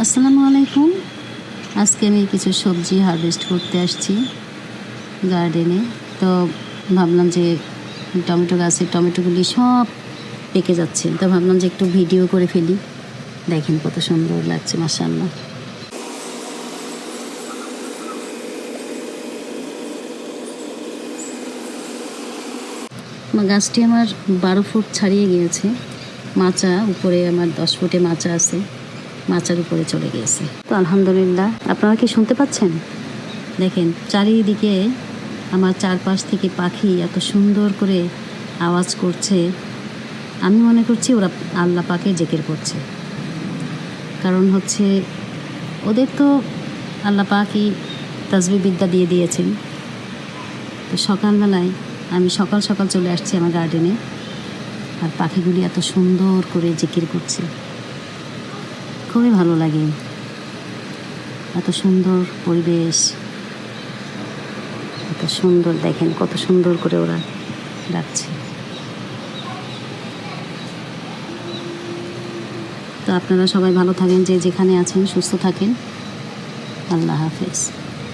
আসসালামু আলাইকুম। আজকে আমি কিছু সবজি হারভেস্ট করতে আসছি গার্ডেনে। তো ভাবলাম যে টমেটো গাছের টমেটোগুলি সব পেকে যাচ্ছে, তো ভাবলাম যে একটু ভিডিও করে ফেলি। দেখেন কত সুন্দর লাগছে, মাশাআল্লাহ। গাছটি আমার 12 ফুট ছাড়িয়ে গিয়েছে। মাচা উপরে আমার 10 ফুটে মাচা আছে, মাচার উপরে চলে গিয়েছে। তো আলহামদুলিল্লাহ। আপনারা কি শুনতে পাচ্ছেন? দেখেন চারিদিকে আমার চারপাশ থেকে পাখি এত সুন্দর করে আওয়াজ করছে। আমি মনে করছি ওরা আল্লাহ পাকে জিকির করছে, কারণ হচ্ছে ওদের তো আল্লাহ পাকই তাসবিহ বিদ্যা দিয়ে দিয়েছেন। তো সকালবেলায় আমি সকাল সকাল চলে আসছি আমার গার্ডেনে, আর পাখিগুলি এত সুন্দর করে জিকির করছে, খুবই ভালো লাগে। এত সুন্দর পরিবেশ, এত সুন্দর, দেখেন কত সুন্দর করে ওরা ডাকছে। তো আপনারা সবাই ভালো থাকেন, যে যেখানে আছেন সুস্থ থাকেন। আল্লাহ হাফেজ।